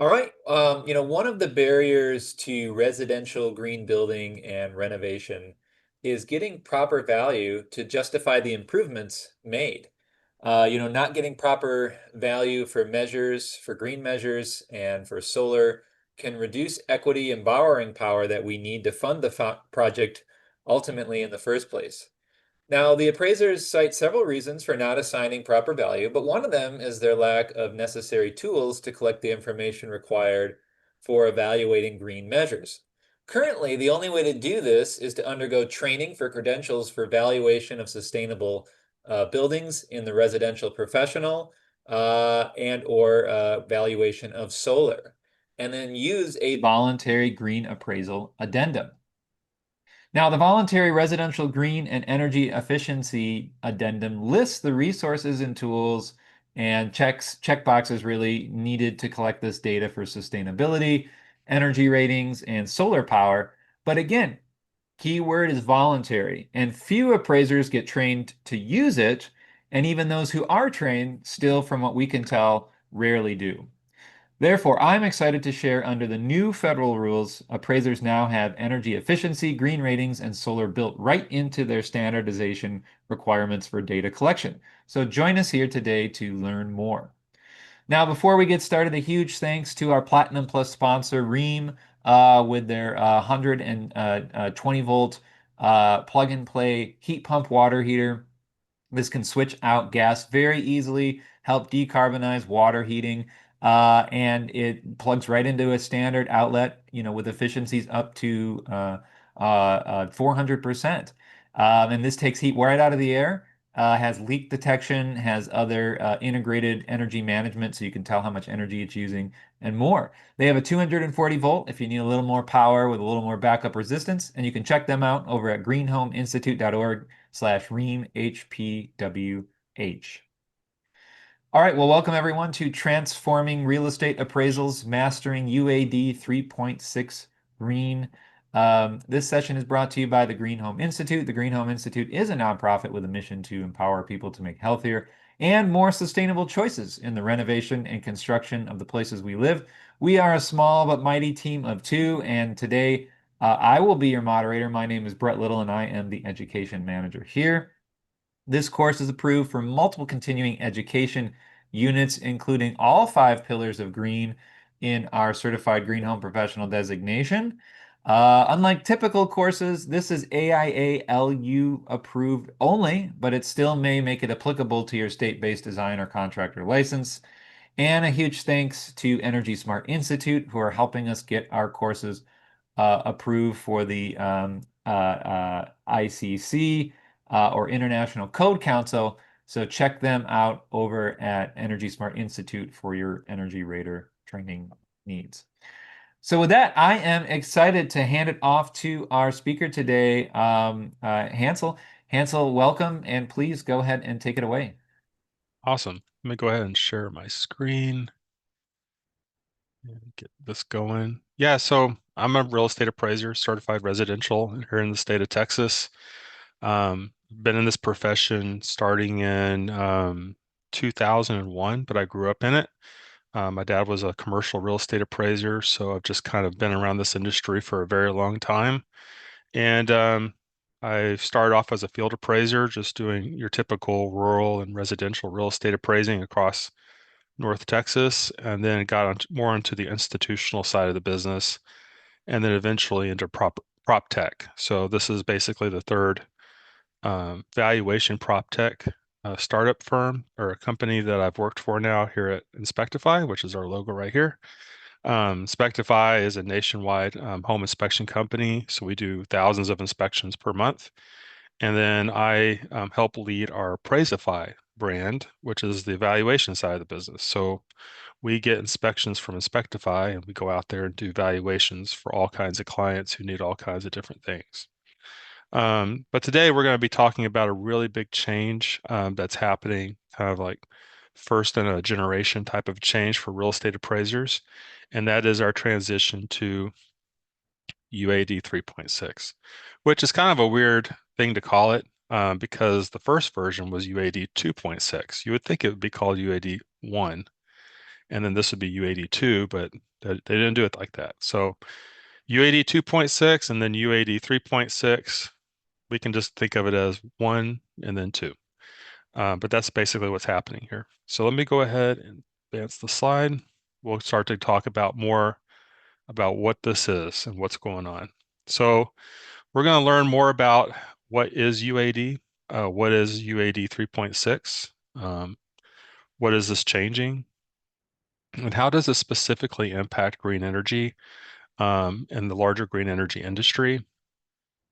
All right. One of the barriers to residential green building and renovation is getting proper value to justify the improvements made. Not getting proper value for measures, for green measures, and for solar can reduce equity and borrowing power that we need to fund the project ultimately in the first place. Now, the appraisers cite several reasons for not assigning proper value, but one of them is their lack of necessary tools to collect the information required for evaluating green measures. Currently, the only way to do this is to undergo training for credentials for valuation of sustainable buildings in the residential professional and/or valuation of solar, and then use a voluntary green appraisal addendum. Now, the voluntary residential green and energy efficiency addendum lists the resources and tools and checkboxes really needed to collect this data for sustainability, energy ratings, and solar power. But again, keyword is voluntary, and few appraisers get trained to use it, and even those who are trained still, from what we can tell, rarely do. Therefore, I'm excited to share under the new federal rules, appraisers now have energy efficiency, green ratings, and solar built right into their standardization requirements for data collection. So join us here today to learn more. Now, before we get started, a huge thanks to our Platinum Plus sponsor, Rheem, with their 120 volt plug and play heat pump water heater. This can switch out gas very easily, help decarbonize water heating, and it plugs right into a standard outlet, with efficiencies up to 400%. And this takes heat right out of the air, has leak detection, has other integrated energy management, so you can tell how much energy it's using, and more. They have a 240 volt if you need a little more power with a little more backup resistance, and you can check them out over at greenhomeinstitute.org/REAMHPWH. All right, well, welcome everyone to Transforming Real Estate Appraisals, Mastering UAD 3.6 Green. This session is brought to you by the Green Home Institute. The Green Home Institute is a nonprofit with a mission to empower people to make healthier and more sustainable choices in the renovation and construction of the places we live. We are a small but mighty team of two, and today I will be your moderator. My name is Brett Little, and I am the education manager here. This course is approved for multiple continuing education units, including all 5 pillars of green in our Certified Green Home Professional designation. Unlike typical courses, this is AIA-LU approved only, but it still may make it applicable to your state-based design or contractor license. And a huge thanks to Energy Smart Institute, who are helping us get our courses approved for the ICC or International Code Council. So check them out over at Energy Smart Institute for your Energy Rater training needs. So with that, I am excited to hand it off to our speaker today, Hansel. Hansel, welcome, and please go ahead and take it away. Awesome. Let me go ahead and share my screen and get this going. Yeah, so I'm a real estate appraiser, certified residential here in the state of Texas. Been in this profession starting in 2001, but I grew up in it. My dad was a commercial real estate appraiser, so I've just kind of been around this industry for a very long time. And I started off as a field appraiser, just doing your typical rural and residential real estate appraising across North Texas, and then got more into the institutional side of the business, and then eventually into prop tech. So this is basically the third valuation prop tech startup firm or a company that I've worked for now here at Inspectify, which is our logo right here. Inspectify is a nationwide home inspection company, so we do thousands of inspections per month. And then I help lead our Appraisify brand, which is the evaluation side of the business. So we get inspections from Inspectify and we go out there and do valuations for all kinds of clients who need all kinds of different things. But today we're going to be talking about a really big change that's happening, kind of like first in a generation type of change for real estate appraisers, and that is our transition to UAD 3.6, which is kind of a weird thing to call it because the first version was UAD 2.6. You would think it would be called UAD 1. and then this would be UAD 2, but they didn't do it like that. So UAD 2.6 and then UAD 3.6, we can just think of it as 1 and then 2. But that's basically what's happening here. So let me go ahead and advance the slide. We'll start to talk about more about what this is and what's going on. So we're going to learn more about what is UAD, what is UAD 3.6, what is this changing, and how does it specifically impact green energy and the larger green energy industry.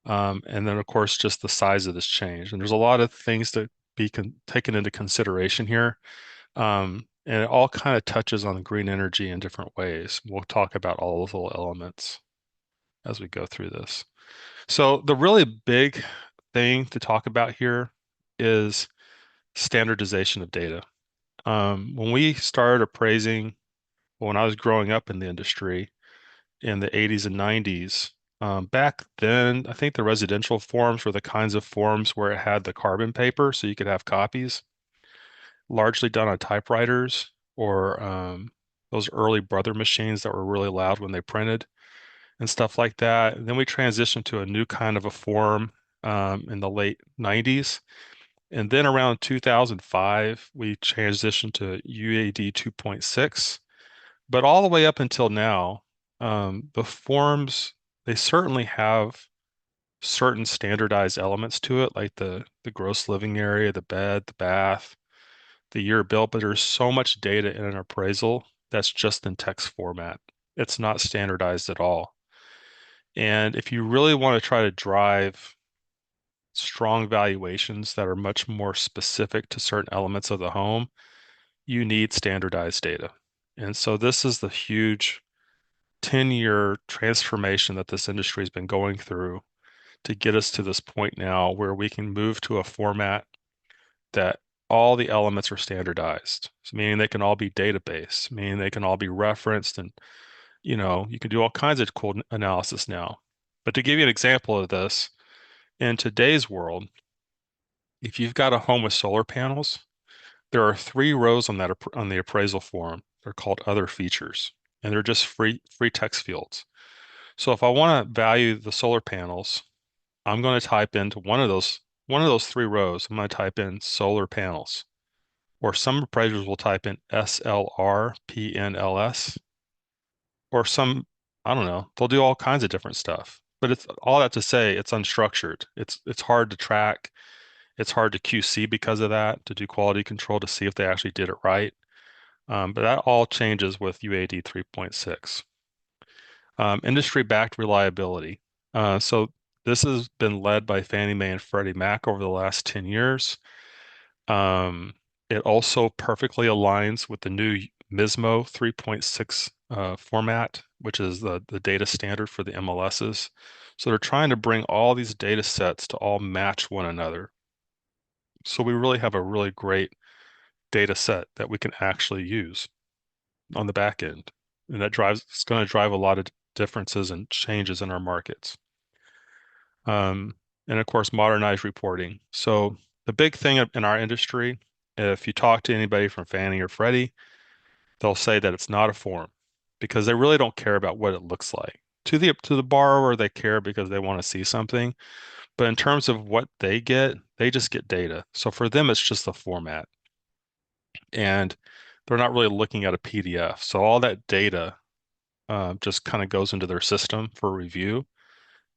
And then, of course, just the size of this change. And there's a lot of things to be taken into consideration here. And it all kind of touches on green energy in different ways. We'll talk about all of the elements as we go through this. So the really big thing to talk about here is standardization of data. When we started appraising, when I was growing up in the industry in the 80s and 90s, back then, I think the residential forms were the kinds of forms where it had the carbon paper, so you could have copies, largely done on typewriters or those early Brother machines that were really loud when they printed and stuff like that. And then we transitioned to a new kind of a form in the late 90s. And then around 2005, we transitioned to UAD 2.6. But all the way up until now, the forms, they certainly have certain standardized elements to it, like the gross living area, the bed, the bath, the year built, but there's so much data in an appraisal that's just in text format. It's not standardized at all. And if you really want to try to drive strong valuations that are much more specific to certain elements of the home, you need standardized data. And so this is the huge 10-year transformation that this industry has been going through to get us to this point now where we can move to a format that all the elements are standardized. So meaning they can all be database, meaning they can all be referenced, and you can do all kinds of cool analysis now. But to give you an example of this, in today's world, if you've got a home with solar panels, there are 3 rows on that on the appraisal form. They're called other features, and they're just free text fields. So if I want to value the solar panels, I'm going to type into one of those 3 rows. I'm going to type in solar panels, or some appraisers will type in SLRPNLS, or some, I don't know, they'll do all kinds of different stuff. But it's all that to say it's unstructured. It's hard to track. It's hard to QC because of that, to do quality control to see if they actually did it right. But that all changes with UAD 3.6. Industry-backed reliability. So this has been led by Fannie Mae and Freddie Mac over the last 10 years. It also perfectly aligns with the new MISMO 3.6 format, which is the data standard for the MLSs. So they're trying to bring all these data sets to all match one another. So we really have a really great data set that we can actually use on the back end. And it's going to drive a lot of differences and changes in our markets. And of course, modernized reporting. So the big thing in our industry, if you talk to anybody from Fannie or Freddie, they'll say that it's not a form because they really don't care about what it looks like. To the borrower, they care because they want to see something. But in terms of what they get, they just get data. So for them, it's just a format. And they're not really looking at a PDF. So all that data just kind of goes into their system for review,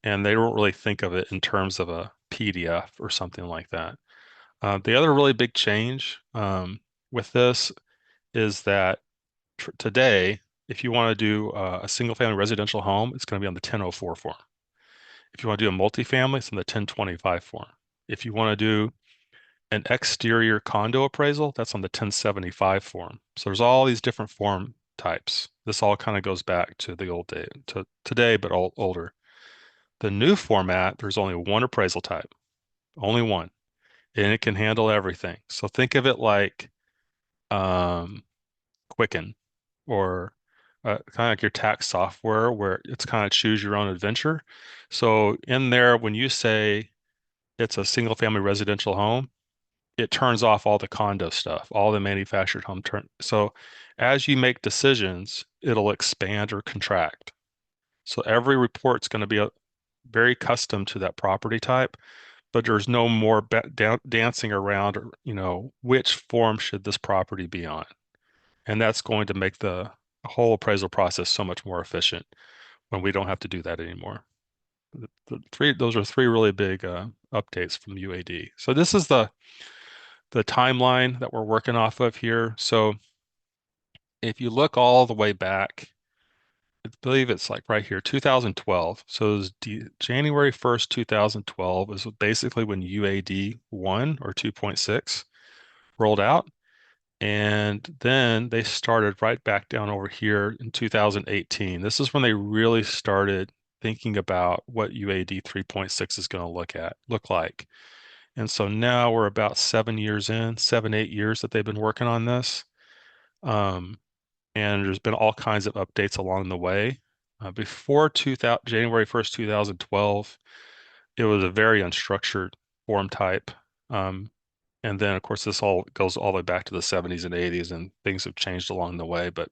and they don't really think of it in terms of a PDF or something like that. The other really big change with this is that today, if you want to do a single-family residential home, it's going to be on the 1004 form. If you want to do a multifamily, it's on the 1025 form. If you want to do an exterior condo appraisal, that's on the 1075 form. So there's all these different form types. This all kind of goes back to the old day, to today, but older. The new format, there's only one appraisal type, only one, and it can handle everything. So think of it like um, Quicken or kind of like your tax software where it's kind of choose your own adventure. So in there, when you say it's a single family residential home, it turns off all the condo stuff, all the manufactured home turn. So as you make decisions, it'll expand or contract. So every report's going to be very custom to that property type, but there's no more dancing around, which form should this property be on? And that's going to make the whole appraisal process so much more efficient when we don't have to do that anymore. Those are three really big updates from UAD. So this is the timeline that we're working off of here. So if you look all the way back, I believe it's like right here, 2012. So it was January 1st, 2012 is basically when UAD 1 or 2.6 rolled out. And then they started right back down over here in 2018. This is when they really started thinking about what UAD 3.6 is going to look like. And so now we're about 7 years in, 7, 8 years that they've been working on this. And there's been all kinds of updates along the way. Before January 1st, 2012, it was a very unstructured form type. And then, of course, this all goes all the way back to the 70s and 80s, and things have changed along the way. But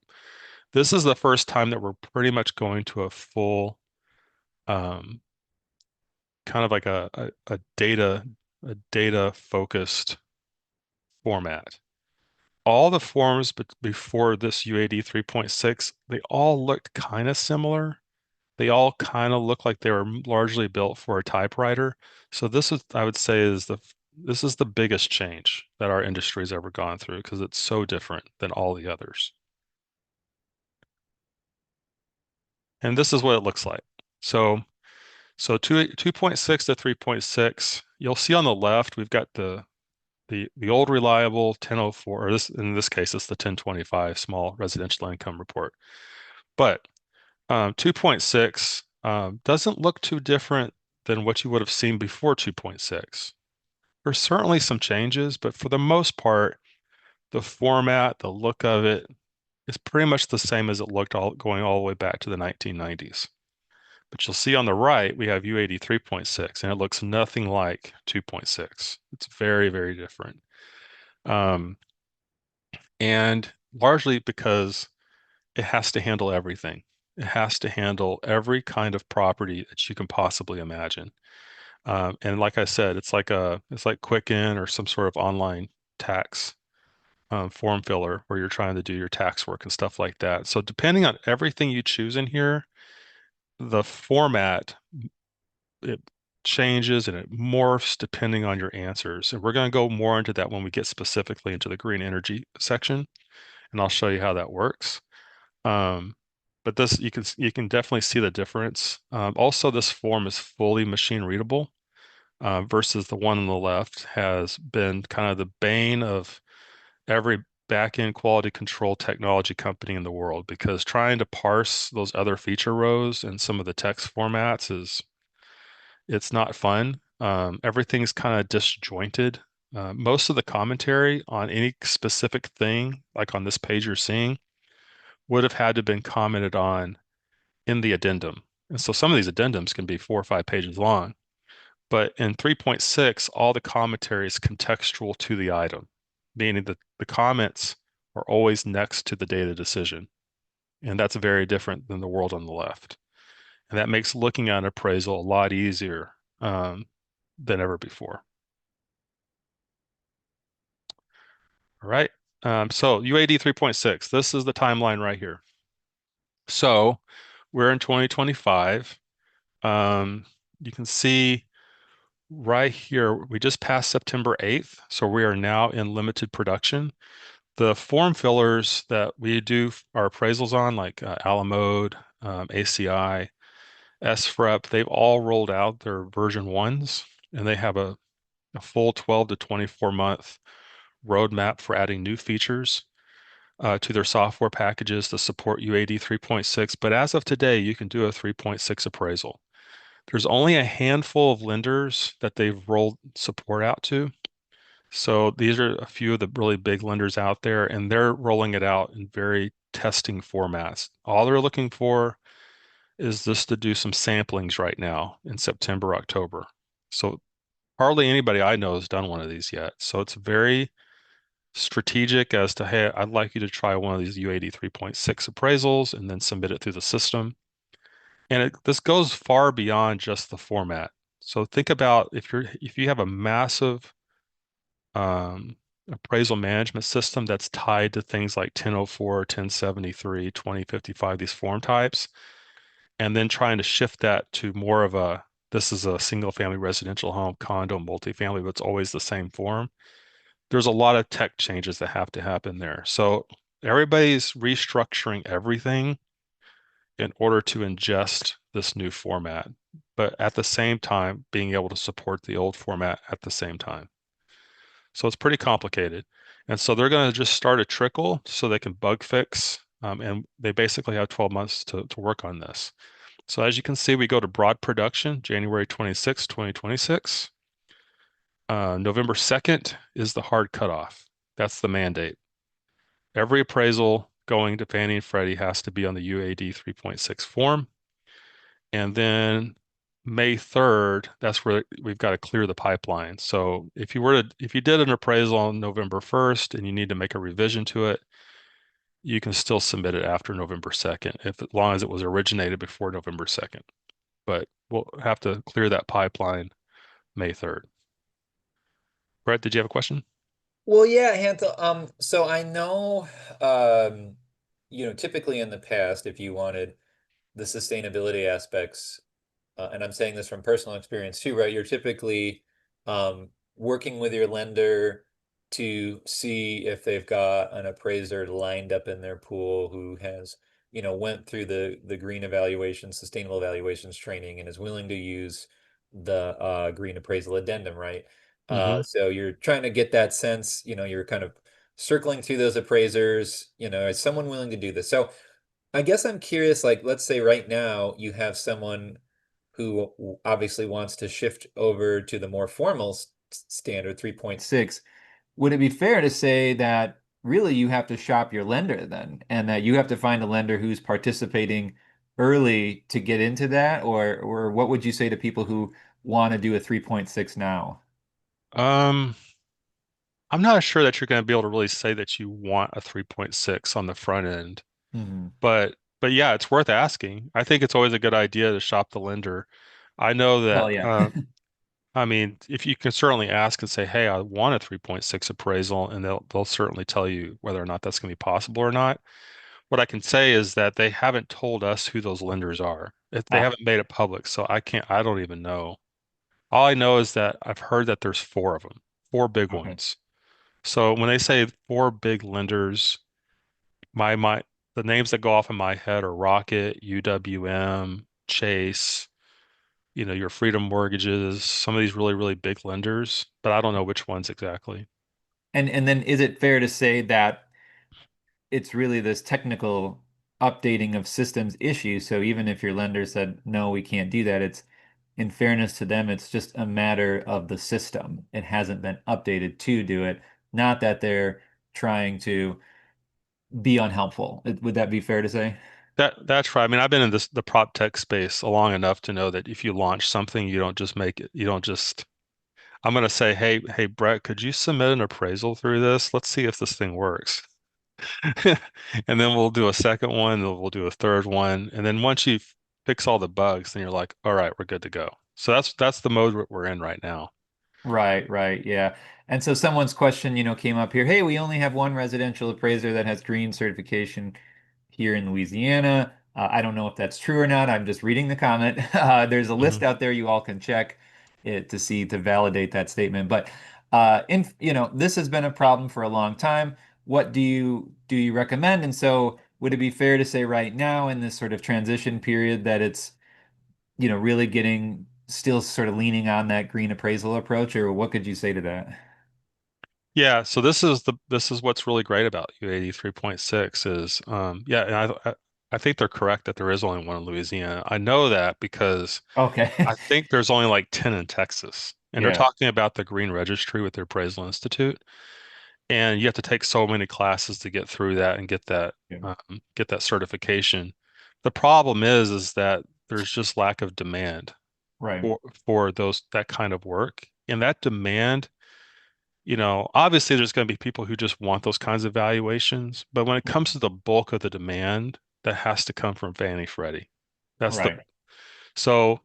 this is the first time that we're pretty much going to a full um, kind of like a data focused format. All the forms before this UAD 3.6, they all looked kind of similar. They all kind of look like they were largely built for a typewriter. So this is, I would say, this is the biggest change that our industry has ever gone through because it's so different than all the others. And this is what it looks like. So 2.6 to 3.6, you'll see on the left, we've got the old reliable 1004, or in this case, it's the 1025 small residential income report. But 2.6 doesn't look too different than what you would have seen before 2.6. There's certainly some changes, but for the most part, the format, the look of it is pretty much the same as it looked going all the way back to the 1990s. But you'll see on the right, we have UAD 3.6, and it looks nothing like 2.6. It's very, very different. Um, and largely because it has to handle everything. It has to handle every kind of property that you can possibly imagine. And like I said, it's like Quicken or some sort of online tax form filler where you're trying to do your tax work and stuff like that. So depending on everything you choose in here, the format it changes and it morphs depending on your answers. And we're going to go more into that when we get specifically into the green energy section, and I'll show you how that works. Um, but this you can definitely see the difference. Also, this form is fully machine readable versus the one on the left has been kind of the bane of every back-end quality control technology company in the world because trying to parse those other feature rows and some of the text formats it's not fun. Everything's kind of disjointed. Most of the commentary on any specific thing, like on this page you're seeing, would have had to been commented on in the addendum. And so some of these addendums can be 4 or 5 pages long. But in 3.6, all the commentary is contextual to the item, meaning that the comments are always next to the data decision. And that's very different than the world on the left. And that makes looking at an appraisal a lot easier than ever before. All right. So UAD 3.6, this is the timeline right here. So we're in 2025. You can see right here, we just passed September 8th, so we are now in limited production. The form fillers that we do our appraisals on, like Alamode, ACI, SFREP, they've all rolled out their version ones, and they have a full 12 to 24 month roadmap for adding new features to their software packages to support UAD 3.6. But as of today, you can do a 3.6 appraisal. There's only a handful of lenders that they've rolled support out to. So these are a few of the really big lenders out there, and they're rolling it out in very testing formats. All they're looking for is just to do some samplings right now in September, October. So hardly anybody I know has done one of these yet. So it's very strategic as to, hey, I'd like you to try one of these UAD 3.6 appraisals and then submit it through the system. And this goes far beyond just the format. So think about if you have a massive um, appraisal management system that's tied to things like 1004, 1073, 2055, these form types, and then trying to shift that to more of a this is a single family residential home, condo, multifamily, but it's always the same form. There's a lot of tech changes that have to happen there. So everybody's restructuring everything in order to ingest this new format, but at the same time, being able to support the old format at the same time. So it's pretty complicated. And so they're going to just start a trickle so they can bug fix. And they basically have 12 months to work on this. So as you can see, we go to broad production, January 26, 2026. November 2nd is the hard cutoff. That's the mandate. Every appraisal going to Fannie and Freddie has to be on the UAD 3.6 form. And then May 3rd, that's where we've got to clear the pipeline. So if you did an appraisal on November 1st and you need to make a revision to it, you can still submit it after November 2nd, if as long as it was originated before November 2nd. But we'll have to clear that pipeline May 3rd. Brett, did you have a question? Well, yeah, Hanta. So I know, um, typically in the past, if you wanted the sustainability aspects, and I'm saying this from personal experience too, right? You're typically working with your lender to see if they've got an appraiser lined up in their pool who has, went through the green evaluation, sustainable evaluations training and is willing to use the green appraisal addendum, right? Hmm. So you're trying to get that sense, you're kind of circling through those appraisers, is someone willing to do this? So I guess I'm curious, like, let's say right now you have someone who obviously wants to shift over to the more formal standard 3.6. Would it be fair to say that really you have to shop your lender then, and that you have to find a lender who's participating early to get into that? Or what would you say to people who want to do a 3.6 now? Um, I'm not sure that you're going to be able to really say that you want a 3.6 on the front end, Hmm. but yeah, it's worth asking. I think it's always a good idea to shop the lender. I know Well, that, yeah. I mean, if you can certainly ask and say, "Hey, I want a 3.6 appraisal," and they'll certainly tell you whether or not that's going to be possible or not. What I can say is that they haven't told us who those lenders are. If they Ah, haven't made it public, so I don't even know. All I know is that I've heard that there's four of them, four big okay. ones. So when they say four big lenders, my the names that go off in my head are Rocket, UWM, Chase, your Freedom Mortgages, some of these really, really big lenders, but I don't know which ones exactly. And then is it fair to say that it's really this technical updating of systems issue? So even if your lender said, no, we can't do that, it's in fairness to them, it's just a matter of the system. It hasn't been updated to do it, not that they're trying to be unhelpful. Would that be fair to say? That's right. I mean, I've been in the prop tech space long enough to know that if you launch something, you don't just I'm gonna say, hey, Brett, could you submit an appraisal through this? Let's see if this thing works. And then we'll do a second one, then we'll do a third one, and then once you fix all the bugs, then you're like, all right, we're good to go. So that's the mode we're in right now. Right, right, yeah. And so someone's question, came up here. Hey, we only have one residential appraiser that has green certification here in Louisiana. I don't know if that's true or not. I'm just reading the comment. There's a list Hmm. out there you all can check it to see to validate that statement. But this has been a problem for a long time. What do you recommend? And so would it be fair to say right now in this sort of transition period that it's really getting still sort of leaning on that green appraisal approach, or what could you say to that? Yeah, so this is what's really great about UAD 3.6 is yeah, and I think they're correct that there is only one in Louisiana. I know that because Okay. I think there's only like 10 in Texas. And they're Yeah. talking about the Green Registry with their Appraisal Institute. And you have to take so many classes to get through that and Yeah. get that certification. The problem is that there's just lack of demand Right. for that kind of work. And that demand, obviously there's going to be people who just want those kinds of valuations, but when it comes to the bulk of the demand, that has to come from Fannie Freddie. That's the Right. so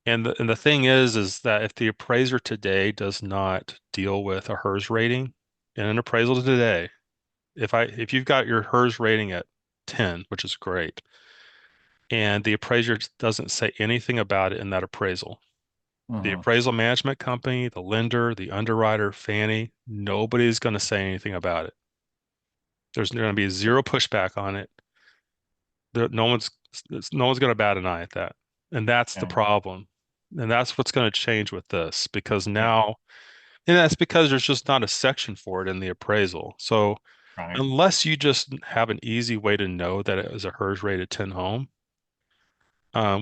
and the thing is that if the appraiser today does not deal with a HERS rating in an appraisal today, if you've got your HERS rating at 10, which is great, and the appraiser doesn't say anything about it in that appraisal, the Uh-huh. appraisal management company, the lender, the underwriter, Fannie, nobody's going to say anything about it. There's going to be zero pushback on it. No one's no one's going to bat an eye at that. And that's the Okay. problem. And that's what's going to change with this because Yeah. now, and that's because there's just not a section for it in the appraisal. So Right. unless you just have an easy way to know that it is a HERS rated 10 home,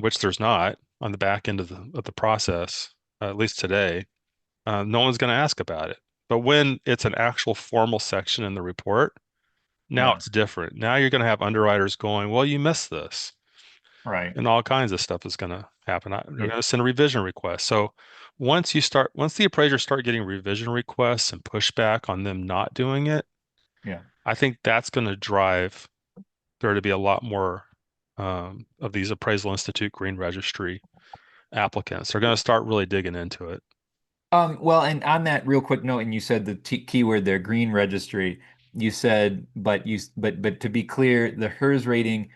which there's not on the back end of the process, at least today, no one's going to ask about it. But when it's an actual formal section in the report, now Yeah. it's different. Now you're going to have underwriters going, well, you missed this. Right. And all kinds of stuff is going to happen. They're Yeah. going to send a revision request. So once the appraisers start getting revision requests and pushback on them not doing it, Yeah. I think that's going to drive there to be a lot more of these Appraisal Institute Green Registry applicants. They're going to start really digging into it. Well, and on that real quick note, and you said the t keyword there, green registry. You said, but to be clear, the HERS rating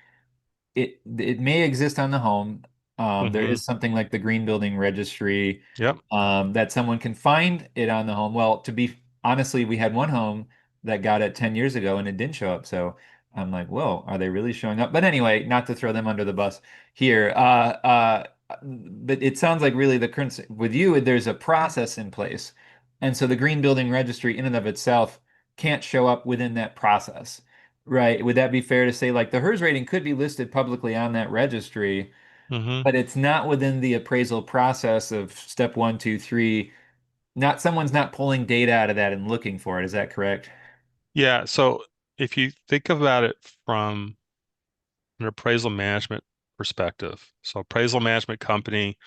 it may exist on the home. There Hmm. is something like the green building registry Yep. that someone can find it on the home. Well, to be honestly, we had one home that got it 10 years ago and it didn't show up. So I'm like, whoa, are they really showing up? But anyway, not to throw them under the bus here. But it sounds like really the current with you, there's a process in place. And so the green building registry in and of itself can't show up within that process. Right. Would that be fair to say like the HERS rating could be listed publicly on that registry, Hmm. but it's not within the appraisal process of step one, two, three. Not someone's not pulling data out of that and looking for it. Is that correct? Yeah. So if you think about it from an appraisal management perspective, so appraisal management company,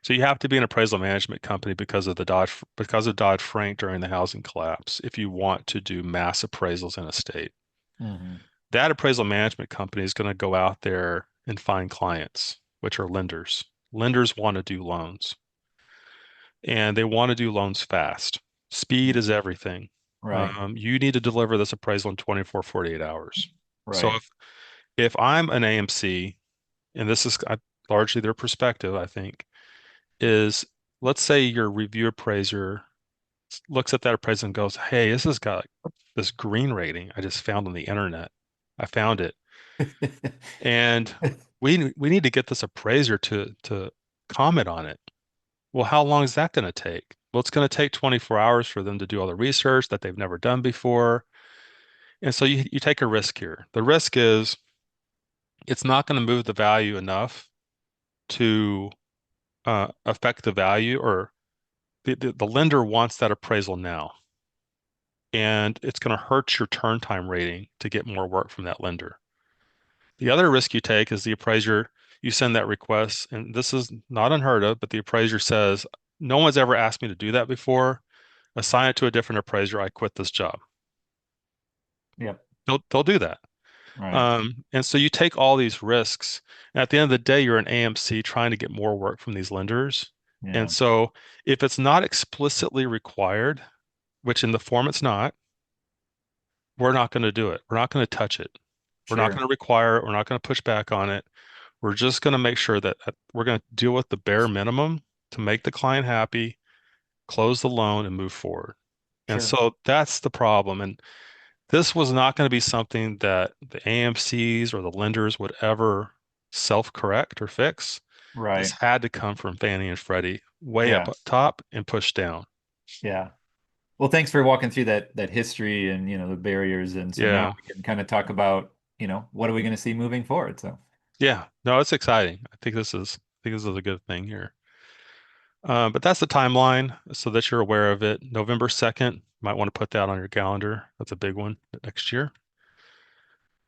so you have to be an appraisal management company because of Dodd-Frank during the housing collapse if you want to do mass appraisals in a state. Hmm. That appraisal management company is going to go out there and find clients, which are lenders. Lenders want to do loans and they want to do loans fast. Speed is everything. Right. You need to deliver this appraisal in 24, 48 hours. So Right. if I'm an AMC, and this is largely their perspective, I think, is let's say your review appraiser looks at that appraisal and goes, "Hey, this has got this green rating I just found on the internet. I found it, and we need to get this appraiser to comment on it." Well, how long is that going to take? Well, it's going to take 24 hours for them to do all the research that they've never done before. And so you take a risk here. The risk is it's not going to move the value enough to affect the value, or the lender wants that appraisal now. And it's going to hurt your turn time rating to get more work from that lender. The other risk you take is the appraiser, you send that request, and this is not unheard of, but the appraiser says, no one's ever asked me to do that before. Assign it to a different appraiser. I quit this job. Yep. They'll do that. Right. And so you take all these risks. And at the end of the day, you're an AMC trying to get more work from these lenders. And Yeah. so if it's not explicitly required, which in the form it's not, we're not going to do it. We're not going to touch it. We're not going Sure. to require it. We're not going to push back on it. We're just going to make sure that we're going to deal with the bare minimum to make the client happy, close the loan, and move forward. And Sure. so that's the problem. And this was not going to be something that the AMCs or the lenders would ever self-correct or fix. This Right. had to come from Fannie and Freddie way up Yeah. top and push down. Yeah. Well, thanks for walking through that history and the barriers. And so now Yeah. we can kind of talk about, what are we going to see moving forward? So Yeah. No, it's exciting. I think this is a good thing here. But that's the timeline so that you're aware of it. November 2nd, might want to put that on your calendar. That's a big one next year.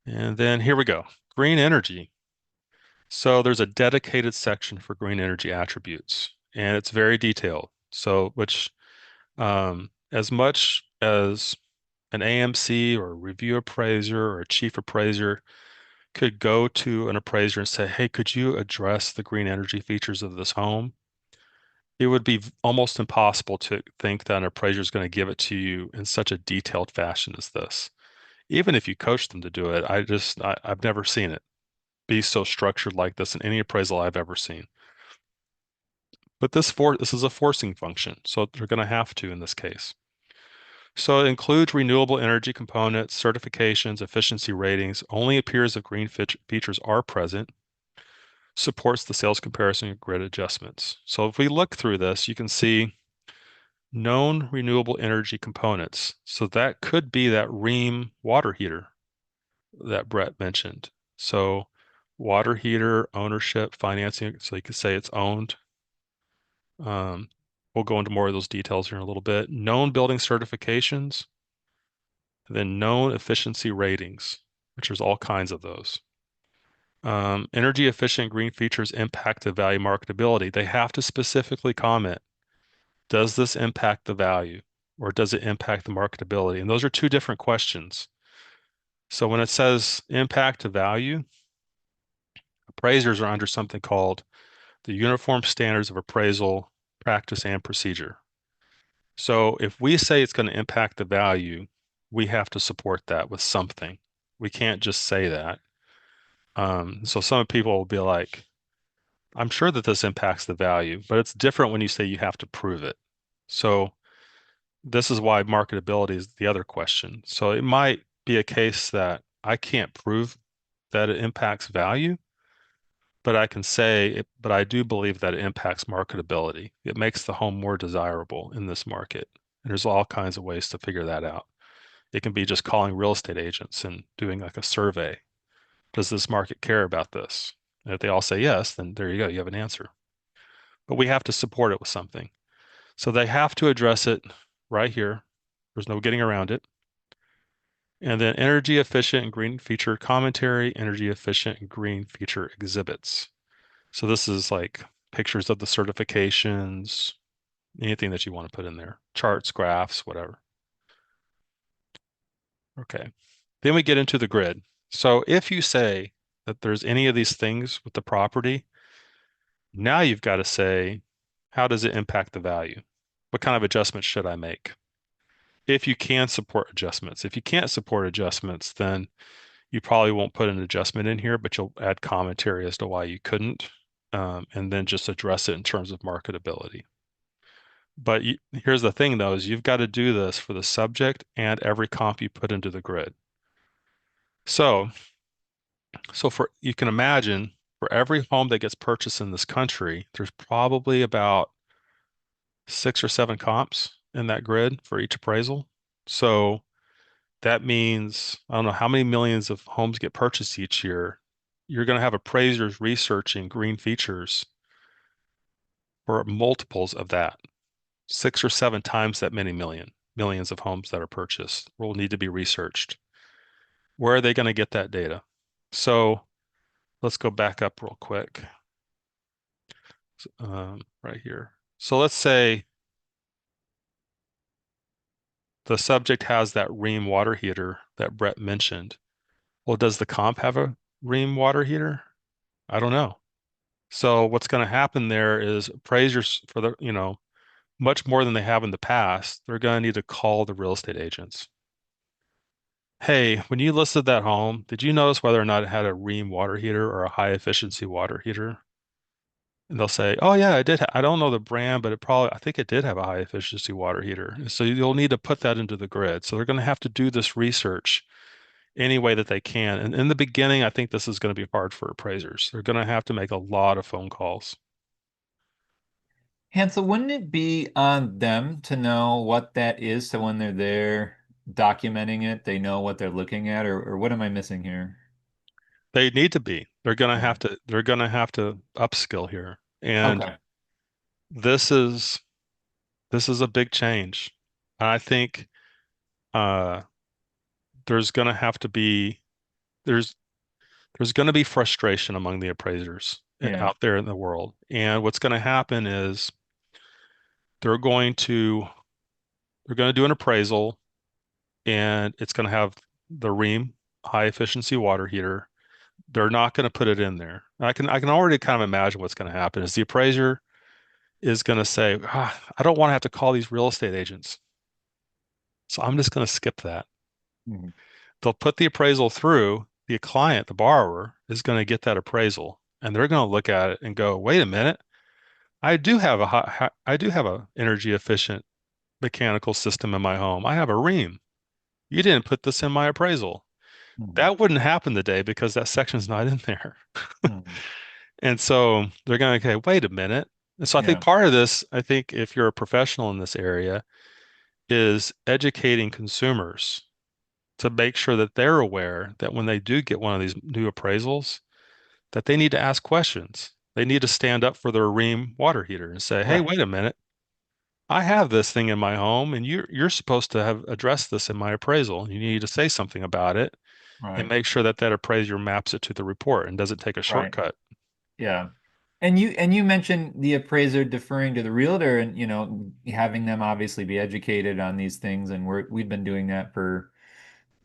And then here we go. Green energy. So there's a dedicated section for green energy attributes, and it's very detailed. So, which as much as an AMC or a review appraiser or a chief appraiser could go to an appraiser and say, hey, could you address the green energy features of this home? It would be almost impossible to think that an appraiser is going to give it to you in such a detailed fashion as this. Even if you coach them to do it, I've never seen it be so structured like this in any appraisal I've ever seen. But this is a forcing function, so they're going to have to in this case. So it includes renewable energy components, certifications, efficiency ratings, only appears if green features are present, supports the sales comparison and grid adjustments. So if we look through this, you can see known renewable energy components. So that could be that Ream water heater that Brett mentioned. So water heater ownership, financing, so you could say it's owned. We'll go into more of those details here in a little bit. Known building certifications, then known efficiency ratings, which there's all kinds of those. Energy efficient green features impact the value marketability. They have to specifically comment, does this impact the value or does it impact the marketability? And those are two different questions. So when it says impact to value, appraisers are under something called the Uniform Standards of Appraisal Practice and Procedure. So if we say it's going to impact the value, we have to support that with something. We can't just say that. So some people will be like, I'm sure that this impacts the value, but it's different when you say you have to prove it. So this is why marketability is the other question. So it might be a case that I can't prove that it impacts value, but I can say it, but I do believe that it impacts marketability. It makes the home more desirable in this market. And there's all kinds of ways to figure that out. It can be just calling real estate agents and doing like a survey. Does this market care about this? And if they all say yes, then there you go, you have an answer. But we have to support it with something. So they have to address it right here. There's no getting around it. And then energy efficient and green feature commentary, energy efficient and green feature exhibits. So this is like pictures of the certifications, anything that you want to put in there, charts, graphs, whatever. Okay. Then we get into the grid. So if you say that there's any of these things with the property, now you've got to say, how does it impact the value? What kind of adjustments should I make? If you can support adjustments. If you can't support adjustments, then you probably won't put an adjustment in here, but you'll add commentary as to why you couldn't, and then just address it in terms of marketability. But here's the thing, though, is you've got to do this for the subject and every comp you put into the grid. So, so for you can imagine for every home that gets purchased in this country, there's probably about 6 or 7 comps in that grid for each appraisal. So that means I don't know how many millions of homes get purchased each year. You're going to have appraisers researching green features for multiples of that, 6 or 7 times that many millions of homes that are purchased will need to be researched. Where are they going to get that data? So let's go back up real quick, right here. So let's say the subject has that Ream water heater that Brett mentioned. Well, does the comp have a Ream water heater? I don't know. So what's going to happen there is appraisers for the, much more than they have in the past, they're going to need to call the real estate agents. Hey, when you listed that home, did you notice whether or not it had a Ream water heater or a high efficiency water heater? And they'll say, oh yeah, I did. I don't know the brand, but I think it did have a high efficiency water heater. So you'll need to put that into the grid. So they're going to have to do this research any way that they can. And in the beginning, I think this is going to be hard for appraisers. They're going to have to make a lot of phone calls. Hansel, wouldn't it be on them to know what that is so when they're there documenting it, they know what they're looking at, or what am I missing here? They need to be. Yeah. They're going to have to upskill here. And Okay. this is this is a big change. I think uh there's going to have to be there's there's going to be frustration among the appraisers Yeah. out there in the world. And what's going to happen is they're going to they're going to do an appraisal, and it's going to have the Rheem high efficiency water heater. They're not going to put it in there. I can already kind of imagine what's going to happen is the appraiser is going to say, I don't want to have to call these real estate agents. So I'm just going to skip that. Mhm. They'll put the appraisal through. The client, the borrower, is going to get that appraisal, and they're going to look at it and go, "Wait a minute, I do have a energy efficient mechanical system in my home. I have a Rheem. You didn't put this in my appraisal." Mhm. That wouldn't happen today because that section's not in there. Mhm. And so they're going to, okay, wait a minute. And so I think Yeah. part of this, I think if you're a professional in this area, is educating consumers to make sure that they're aware that when they do get one of these new appraisals, that they need to ask questions. They need to stand up for their Rheem water heater and say, "Hey, Right. wait a minute. I have this thing in my home, and you're supposed to have addressed this in my appraisal. You need to say something about it and Right. make sure that that appraiser maps it to the report and doesn't take a Right. shortcut." Yeah. And you mentioned the appraiser deferring to the realtor and having them obviously be educated on these things, and we've been doing that for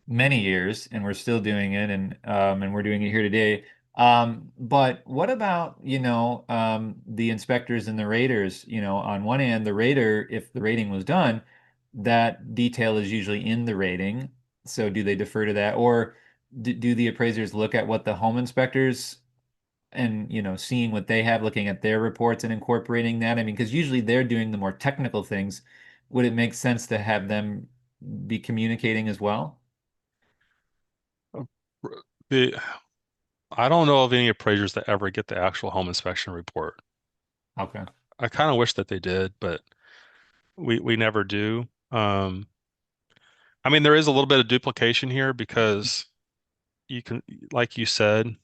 many years, and we're still doing it, and we're doing it here today. But what about, the inspectors and the raters? On one hand, the rater, if the rating was done, that detail is usually in the rating. So do they defer to that, or do the appraisers look at what the home inspectors and seeing what they have, looking at their reports and incorporating that? I mean, because usually they're doing the more technical things. Would it make sense to have them be communicating as well? The, I don't know of any appraisers that ever get the actual home inspection report. Okay. I kind of wish that they did, but we never do. I mean, there is a little bit of duplication here because you can, like you said,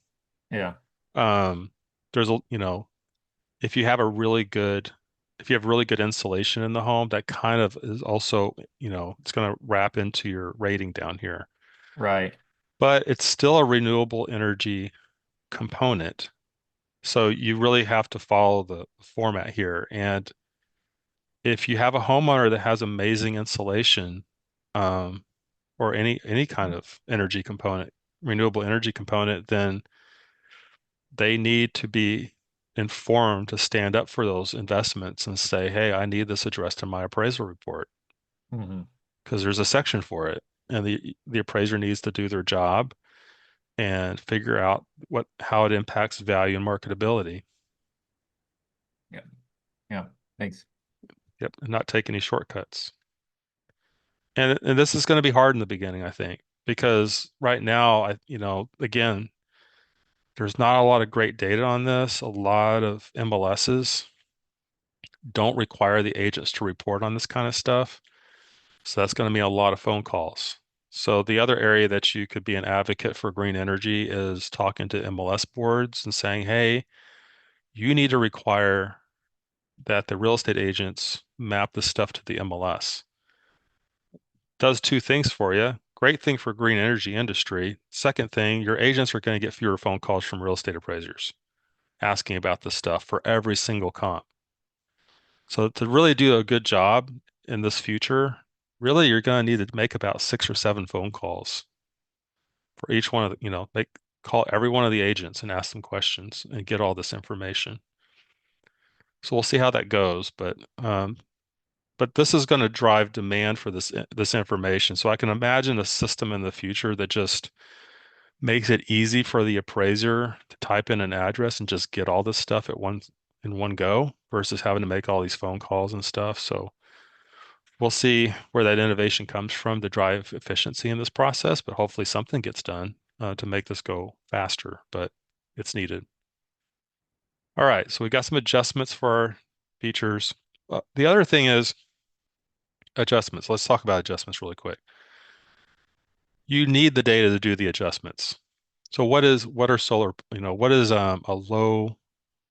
Yeah. um, there's a, if you have a really good, if you have really good insulation in the home, that kind of is also, it's going to wrap into your rating down here. Right. But it's still a renewable energy component. So you really have to follow the format here. And if you have a homeowner that has amazing insulation, um, or any kind of energy component, renewable energy component, then they need to be informed to stand up for those investments and say, "Hey, I need this addressed in my appraisal report," Hmm. because there's a section for it. And the appraiser needs to do their job and figure out how it impacts value and marketability. Yeah. Yeah. Thanks. Yep, and not take any shortcuts. And this is going to be hard in the beginning, I think, because right now, again, there's not a lot of great data on this. A lot of MLSs don't require the agents to report on this kind of stuff. So that's going to mean a lot of phone calls. So the other area that you could be an advocate for green energy is talking to MLS boards and saying, "Hey, you need to require that the real estate agents map this stuff to the MLS." Does two things for you. Great thing for green energy industry. Second thing, your agents are going to get fewer phone calls from real estate appraisers asking about this stuff for every single comp. So to really do a good job in this future, really you're going to need to make about 6 or 7 phone calls for each one of the, call every one of the agents and ask them questions and get all this information. So we'll see how that goes, but this is going to drive demand for this information. So I can imagine a system in the future that just makes it easy for the appraiser to type in an address and just get all this stuff at one in one go versus having to make all these phone calls and stuff. So we'll see where that innovation comes from to drive efficiency in this process, but hopefully something gets done to make this go faster, but it's needed. All right, so we got some adjustments for our features. The other thing is adjustments. Let's talk about adjustments really quick. You need the data to do the adjustments. So what are solar, what is a low,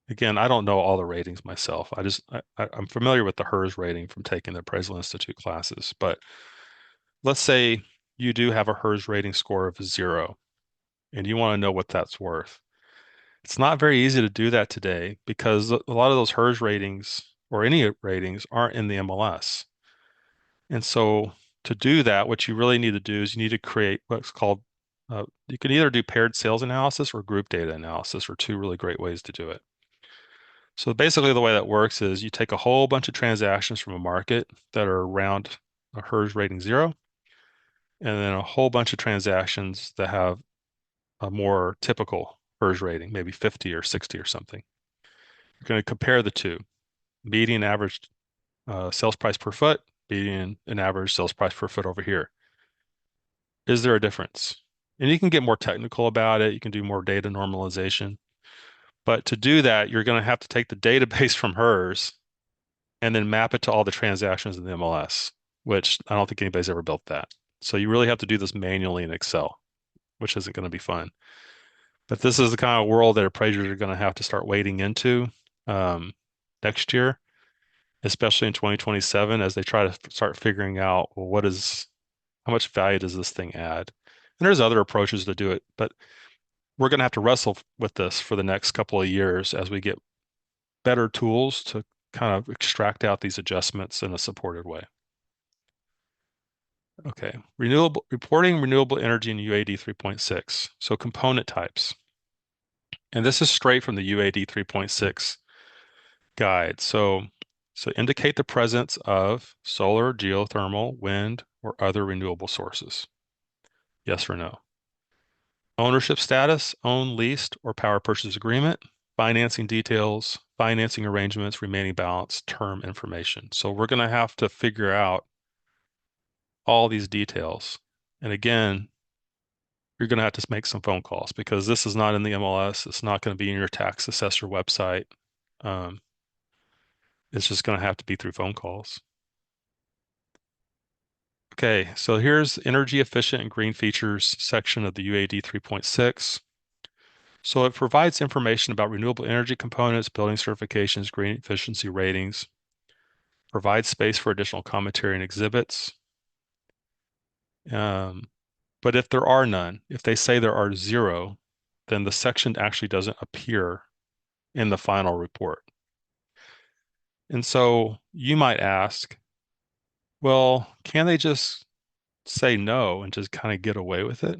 again, I don't know all the ratings myself. I'm familiar with the HERS rating from taking the Appraisal Institute classes, but let's say you do have a HERS rating score of 0 and you want to know what that's worth. It's not very easy to do that today because a lot of those HERS ratings or any ratings aren't in the MLS. And so to do that, what you really need to do is you need to create what's called, you can either do paired sales analysis or group data analysis, are two really great ways to do it. So basically the way that works is you take a whole bunch of transactions from a market that are around a HERS rating 0, and then a whole bunch of transactions that have a more typical HERS rating, maybe 50 or 60 or something. You're going to compare the two, median average sales price per foot, median and average sales price per foot over here. Is there a difference? And you can get more technical about it. You can do more data normalization. But to do that, you're going to have to take the database from HERS and then map it to all the transactions in the MLS, which I don't think anybody's ever built that. So you really have to do this manually in Excel, which isn't going to be fun. But this is the kind of world that appraisers are going to have to start wading into um, next year, especially in 2027, as they try to start figuring out, well, how much value does this thing add? And there's other approaches to do it, but we're going to have to wrestle with this for the next couple of years as we get better tools to kind of extract out these adjustments in a supported way. Okay, renewable energy in UAD 3.6. So component types. And this is straight from the UAD 3.6 guide. So indicate the presence of solar, geothermal, wind, or other renewable sources. Yes or no? Ownership status, own, leased, or power purchase agreement. Financing details, financing arrangements, remaining balance, term information. So we're going to have to figure out all these details. And again, you're going to have to make some phone calls because this is not in the MLS. It's not going to be in your tax assessor website. Um, it's just going to have to be through phone calls. Okay, so here's energy efficient and green features section of the UAD 3.6. So it provides information about renewable energy components, building certifications, green efficiency ratings, provides space for additional commentary and exhibits. But if there are none, if they say there are 0, then the section actually doesn't appear in the final report. And so you might ask, well, can they just say no and just kind of get away with it?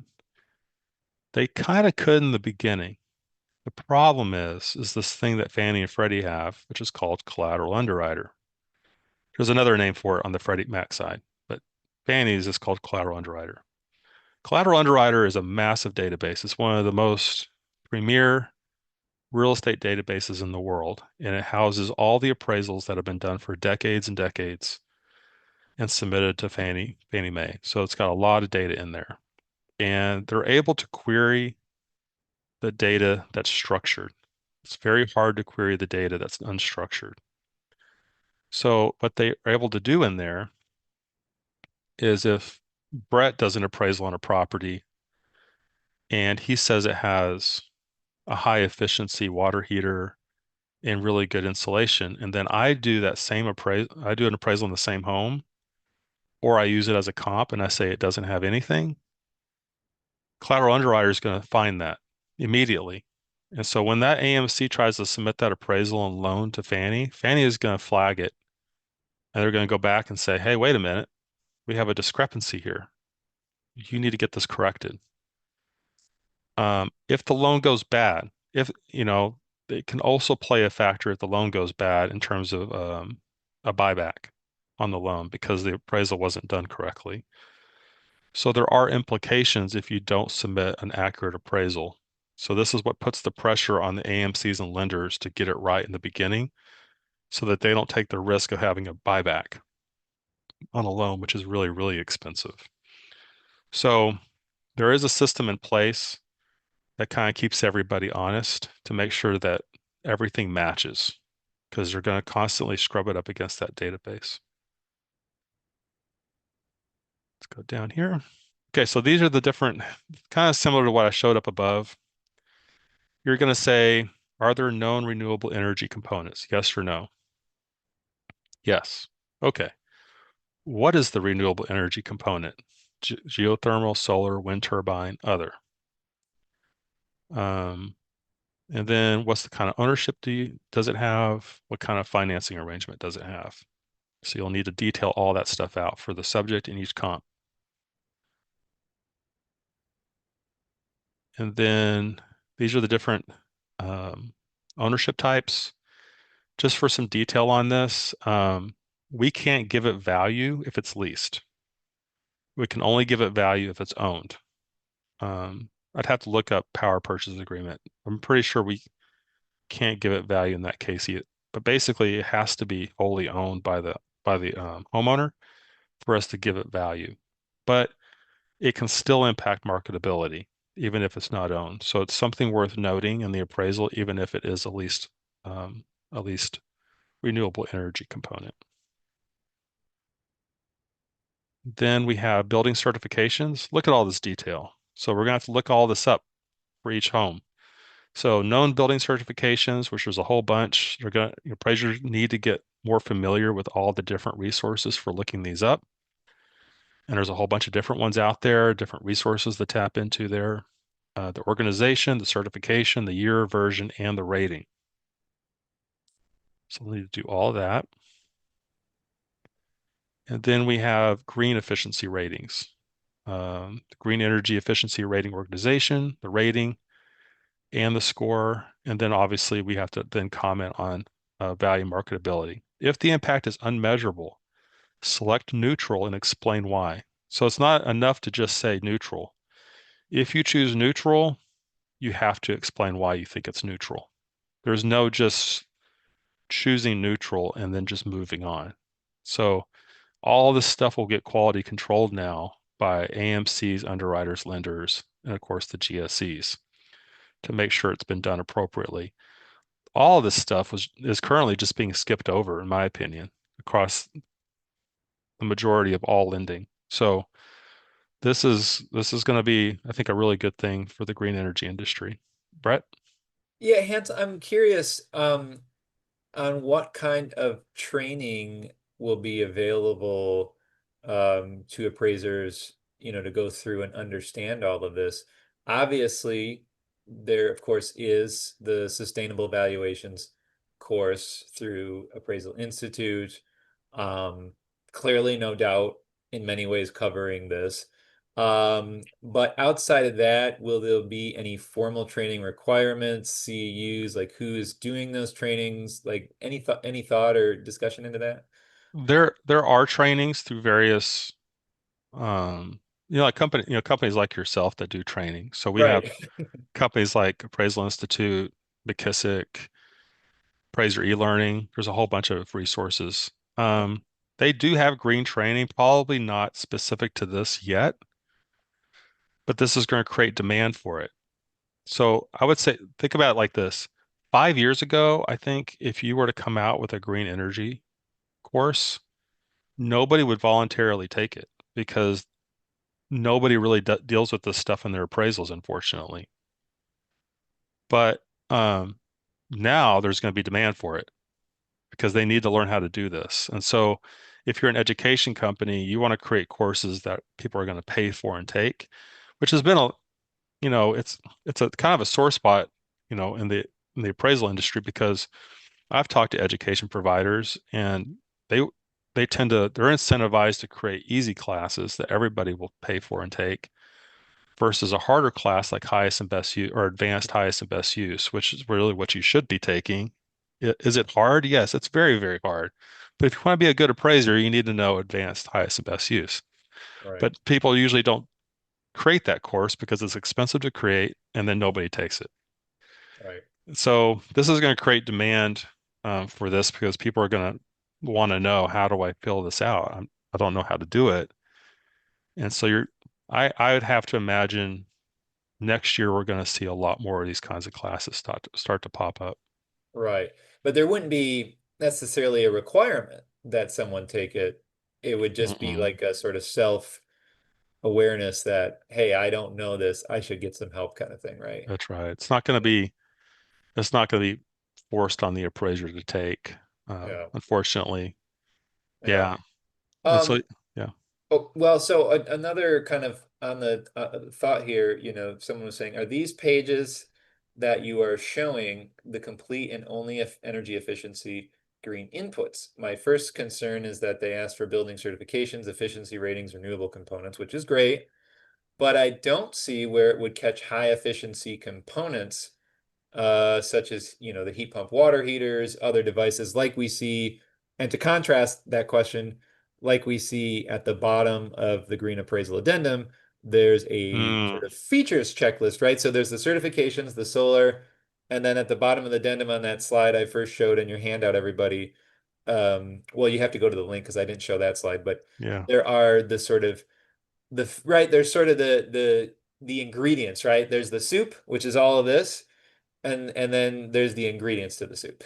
They kind of could in the beginning. The problem is this thing that Fannie and Freddie have, which is called collateral underwriter. There's another name for it on the Freddie Mac side, but Fannie's is called collateral underwriter. Collateral underwriter is a massive database. It's one of the most premier real estate databases in the world, and it houses all the appraisals that have been done for decades and decades and submitted to Fannie Mae. So it's got a lot of data in there. And they're able to query the data that's structured. It's very hard to query the data that's unstructured. So what they are able to do in there is if Brett does an appraisal on a property and he says it has a high efficiency water heater and really good insulation, and then I do that same I do an appraisal in the same home, or I use it as a comp and I say it doesn't have anything, collateral underwriter is going to find that immediately. And so when that AMC tries to submit that appraisal and loan to Fannie, Fannie is going to flag it. And they're going to go back and say, hey, wait a minute, we have a discrepancy here. You need to get this corrected. If the loan goes bad, it can also play a factor if the loan goes bad in terms of a buyback on the loan because the appraisal wasn't done correctly. So there are implications if you don't submit an accurate appraisal. So this is what puts the pressure on the AMCs and lenders to get it right in the beginning so that they don't take the risk of having a buyback on a loan, which is really, really expensive. So there is a system in place that kind of keeps everybody honest to make sure that everything matches because they're going to constantly scrub it up against that database. Let's go down here. Okay, so these are the different, kind of similar to what I showed up above. You're going to say, are there known renewable energy components? Yes or no? Yes. Okay. What is the renewable energy component? Geothermal, solar, wind turbine, other. Um, And then what's the kind of ownership does it have? What kind of financing arrangement does it have? So you'll need to detail all that stuff out for the subject in each comp. And then these are the different um, ownership types. Just for some detail on this, we can't give it value if it's leased. We can only give it value if it's owned. I'd have to look up power purchase agreement. I'm pretty sure we can't give it value in that case either. But basically, it has to be wholly owned by the homeowner for us to give it value. But it can still impact marketability, even if it's not owned. So it's something worth noting in the appraisal, even if it is a least renewable energy component. Then we have building certifications. Look at all this detail. So we're going to have to look all this up for each home. So known building certifications, which there's a whole bunch. They're going to, appraisers need to get more familiar with all the different resources for looking these up. And there's a whole bunch of different ones out there, different resources to tap into there. The organization, the certification, the year, version, and the rating. So we'll need to do all of that. And then we have green efficiency ratings. The Green Energy Efficiency Rating Organization, the rating, and the score. And then obviously we have to then comment on value marketability. If the impact is unmeasurable, select neutral and explain why. So it's not enough to just say neutral. If you choose neutral, you have to explain why you think it's neutral. There's no just choosing neutral and then just moving on. So all this stuff will get quality controlled now by AMCs, underwriters, lenders, and of course the GSEs to make sure it's been done appropriately. All of this stuff is currently just being skipped over, in my opinion, across the majority of all lending. So this is going to be, I think, a really good thing for the green energy industry. Brett? Yeah, Hans, I'm curious on what kind of training will be available to appraisers, to go through and understand all of this. Obviously, there, of course, is the sustainable valuations course through Appraisal Institute. Um, Clearly, no doubt, in many ways covering this. But outside of that, will there be any formal training requirements, CEUs, like who is doing those trainings? Like any thought or discussion into that? There are trainings through various like companies like yourself that do training. So we have Right. companies like Appraisal Institute, McKissick, Appraiser e-learning. There's a whole bunch of resources. They do have green training, probably not specific to this yet, but this is going to create demand for it. So I would say, think about it like this. 5 years ago, I think if you were to come out with a green energy course, nobody would voluntarily take it because nobody really deals with this stuff in their appraisals, unfortunately. But now there's going to be demand for it because they need to learn how to do this. And so if you're an education company, you want to create courses that people are going to pay for and take, which has been it's a kind of a sore spot, in the appraisal industry because I've talked to education providers and they they're incentivized to create easy classes that everybody will pay for and take versus a harder class like highest and best use or advanced highest and best use, which is really what you should be taking. Is it hard? Yes, it's very, very hard. But if you want to be a good appraiser, you need to know advanced highest and best use. Right, But people usually don't create that course because it's expensive to create and then nobody takes it. right, So this is going to create demand for this because people are going to want to know, how do I fill this out? I don't know how to do it. And so I would have to imagine next year we're going to see a lot more of these kinds of classes start to pop up. right. But there wouldn't be necessarily a requirement that someone take it. It would just be Mm-mm. like a sort of self-awareness that, hey, I don't know this, I should get some help kind of thing, right? That's right. It's not going to be forced on the appraiser to take, Yeah, unfortunately. yeah. Yeah. And so, Um, yeah. Oh, well, so another kind of on the thought here, someone was saying, are these pages that you are showing the complete and only energy efficiency green inputs. My first concern is that they ask for building certifications, efficiency ratings, renewable components, which is great, but I don't see where it would catch high efficiency components, such as, the heat pump water heaters, other devices like we see. And to contrast that question, like we see at the bottom of the green appraisal addendum, there's a Mm, sort of features checklist, right? So there's the certifications, the solar, and then at the bottom of the addendum on that slide I first showed in your handout, everybody, well, you have to go to the link because I didn't show that slide, but yeah. there are the sort of there's sort of the ingredients, right? There's the soup, which is all of this, and then there's the ingredients to the soup.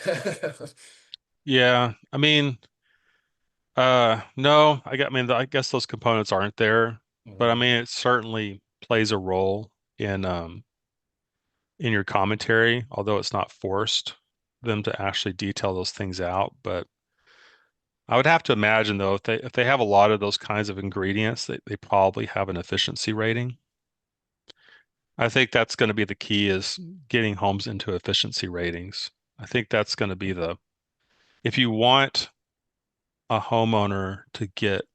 Yeah. I mean, no, I guess those components aren't there, but I Mhm. mean, it certainly plays a role in your commentary, although it's not forced them to actually detail those things out. But I would have to imagine though, if they have a lot of those kinds of ingredients, they probably have an efficiency rating. I think that's going to be the key is getting homes into efficiency ratings. I think that's going to be if you want a homeowner to get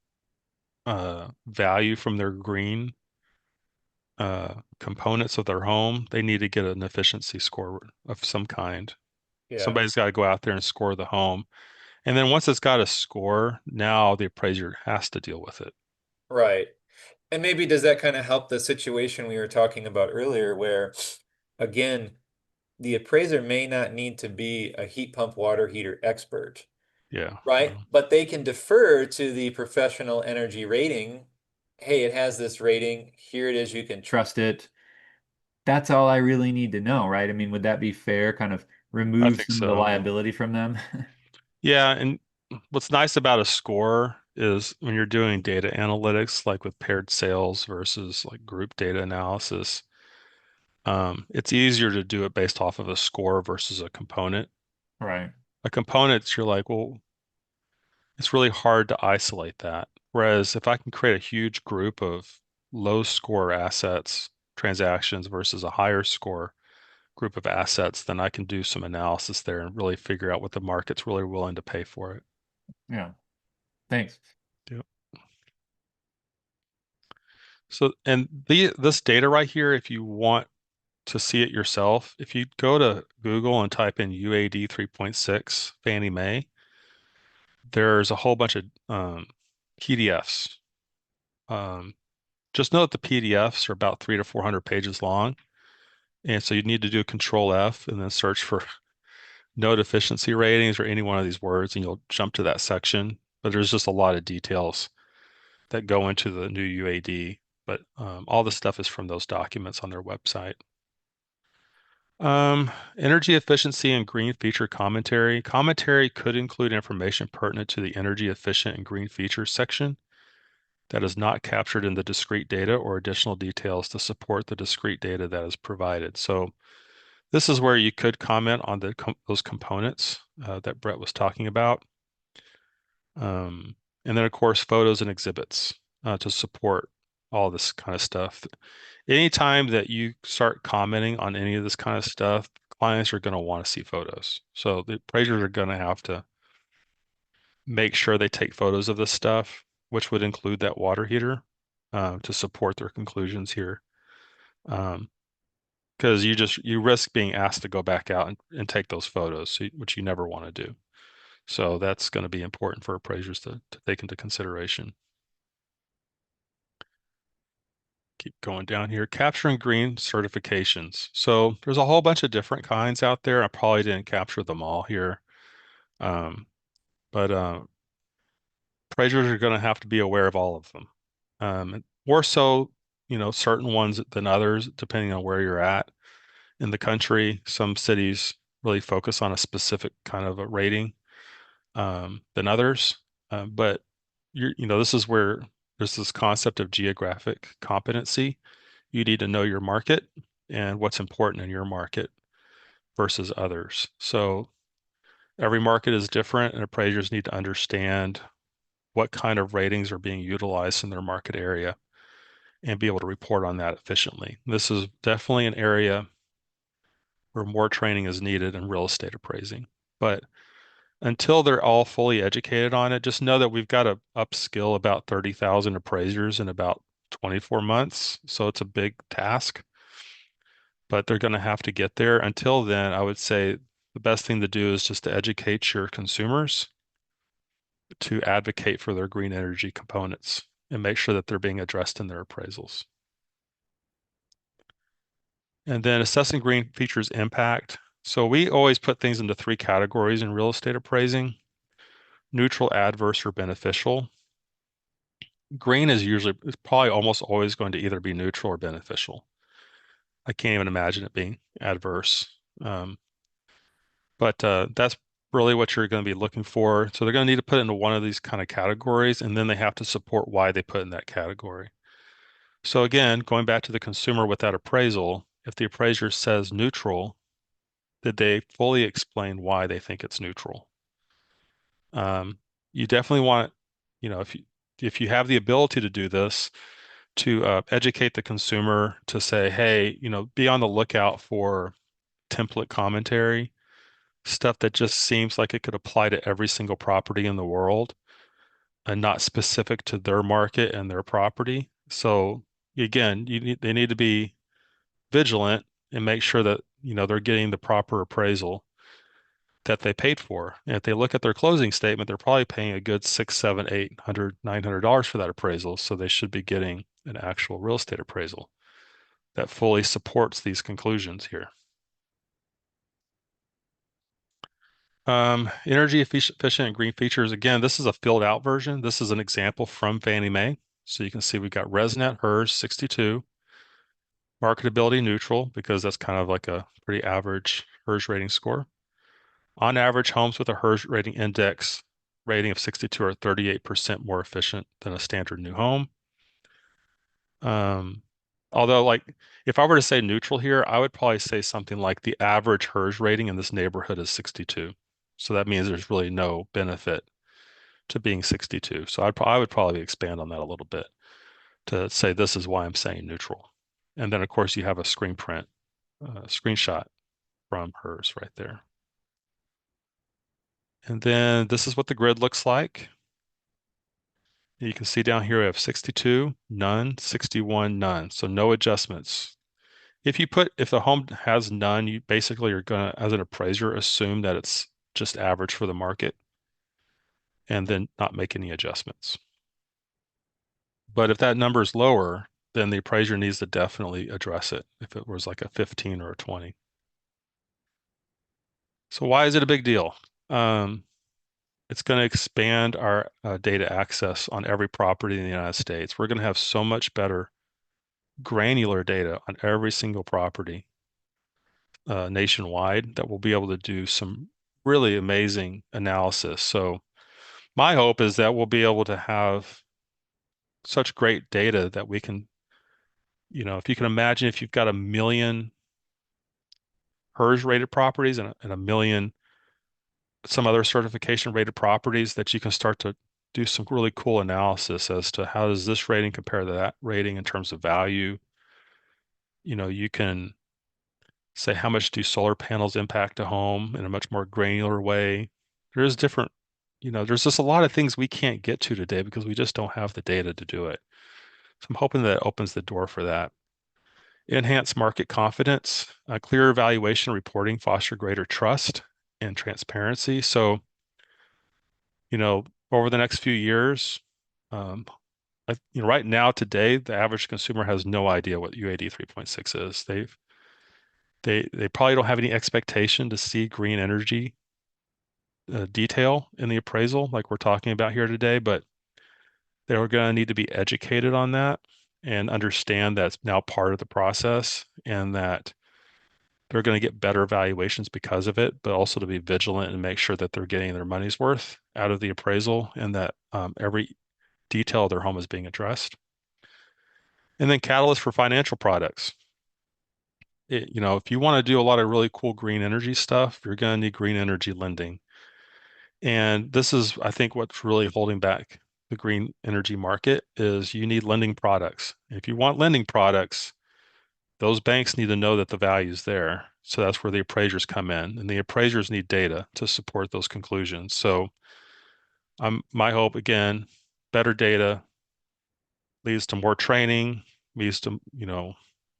value from their green components of their home, they need to get an efficiency score of some kind. Yeah, Somebody's got to go out there and score the home. And then once it's got a score, now the appraiser has to deal with it. right. And maybe does that kind of help the situation we were talking about earlier, where again, the appraiser may not need to be a heat pump water heater expert, Yeah. right? Well, But they can defer to the professional energy rating. Hey, it has this rating. Here it is. You can trust it. That's all I really need to know, right? I mean, would that be fair? Kind of I remove think some of the so. liability from them? Yeah. And what's nice about a score is when you're doing data analytics, like with paired sales versus like group data analysis, it's easier to do it based off of a score versus a component. Right. A component, you're like, well, it's really hard to isolate that. Whereas if I can create a huge group of low score assets, transactions versus a higher score group of assets, then I can do some analysis there and really figure out what the market's really willing to pay for it. Yeah. Thanks. Yep. So, and this data right here, if you want to see it yourself, if you go to Google and type in UAD 3.6 Fannie Mae, there's a whole bunch of PDFs. Um, just know that the PDFs are about 300 to 400 pages long. And so you need to do Control F and then search for node efficiency ratings or any one of these words, and you'll jump to that section. But there's just a lot of details that go into the new UAD. But all the stuff is from those documents on their website. Energy efficiency and green feature commentary. Commentary could include information pertinent to the energy efficient and green features section that is not captured in the discrete data or additional details to support the discrete data that is provided. So this is where you could comment on those components that Brett was talking about. And then, of course, photos and exhibits to support all this kind of stuff. Anytime that you start commenting on any of this kind of stuff, clients are going to want to see photos. So the appraisers are going to have to make sure they take photos of this stuff, which would include that water heater to support their conclusions here. Because you risk being asked to go back out and take those photos, which you never want to do. So that's going to be important for appraisers to take into consideration. Keep going down here. Capturing green certifications. So there's a whole bunch of different kinds out there. I probably didn't capture them all here. Um, but appraisers are going to have to be aware of all of them. More so, certain ones than others, depending on where you're at in the country. Some cities really focus on a specific kind of a rating than others. But this is where there's this concept of geographic competency. You need to know your market and what's important in your market versus others. So every market is different, and appraisers need to understand what kind of ratings are being utilized in their market area and be able to report on that efficiently. This is definitely an area where more training is needed in real estate appraising. But until they're all fully educated on it, just know that we've got to upskill about 30,000 appraisers in about 24 months. So it's a big task, but they're going to have to get there. Until then, I would say the best thing to do is just to educate your consumers to advocate for their green energy components and make sure that they're being addressed in their appraisals. And then assessing green features impact. So we always put things into three categories in real estate appraising: neutral, adverse, or beneficial. Green is probably almost always going to either be neutral or beneficial. I can't even imagine it being adverse. Um, but that's really what you're going to be looking for. So they're going to need to put it into one of these kind of categories, and then they have to support why they put in that category. So again, going back to the consumer with that appraisal, if the appraiser says neutral, did they fully explain why they think it's neutral? Um, you definitely want, if you have the ability to do this, to educate the consumer to say, hey, be on the lookout for template commentary, stuff that just seems like it could apply to every single property in the world and not specific to their market and their property. So again, they need to be vigilant and make sure that, they're getting the proper appraisal that they paid for. And if they look at their closing statement, they're probably paying a good six, seven, $800, $900 for that appraisal. So they should be getting an actual real estate appraisal that fully supports these conclusions here. Energy efficient and green features. Again, this is a filled out version. This is an example from Fannie Mae. So you can see we've got ResNet HERS 62, marketability neutral, because that's kind of like a pretty average HERS rating score. On average, homes with a HERS rating index rating of 62 are 38% more efficient than a standard new home. Um, although, like, if I were to say neutral here, I would probably say something like the average HERS rating in this neighborhood is 62. So that means there's really no benefit to being 62. So I would probably expand on that a little bit to say this is why I'm saying neutral. And then, of course, you have a screen print, screenshot from HERS right there. And then this is what the grid looks like. You can see down here we have 62, none, 61, none. So no adjustments. If the home has none, you basically are gonna, as an appraiser, assume that it's just average for the market and then not make any adjustments. But if that number is lower, then the appraiser needs to definitely address it if it was like a 15 or a 20. So why is it a big deal? It's going to expand our data access on every property in the United States. We're going to have so much better granular data on every single property nationwide that we'll be able to do some really amazing analysis. So my hope is that we'll be able to have such great data that we can, if you can imagine if you've got a million HERS rated properties and a million some other certification rated properties, that you can start to do some really cool analysis as to how does this rating compare to that rating in terms of value. You can say how much do solar panels impact a home in a much more granular way. There's different, there's just a lot of things we can't get to today because we just don't have the data to do it. So I'm hoping that opens the door for that. Enhance market confidence, clear valuation reporting foster greater trust and transparency. So, over the next few years, um, right now today, the average consumer has no idea what UAD 3.6 is. They probably don't have any expectation to see green energy detail in the appraisal like we're talking about here today, but they're going to need to be educated on that and understand that's now part of the process and that they're going to get better valuations because of it, but also to be vigilant and make sure that they're getting their money's worth out of the appraisal and that every detail of their home is being addressed. And then catalyst for financial products. If you want to do a lot of really cool green energy stuff, you're going to need green energy lending. And this is, I think, what's really holding back the green energy market is you need lending products. If you want lending products, those banks need to know that the value is there. So that's where the appraisers come in, and the appraisers need data to support those conclusions. So my hope again, better data leads to more training, leads to,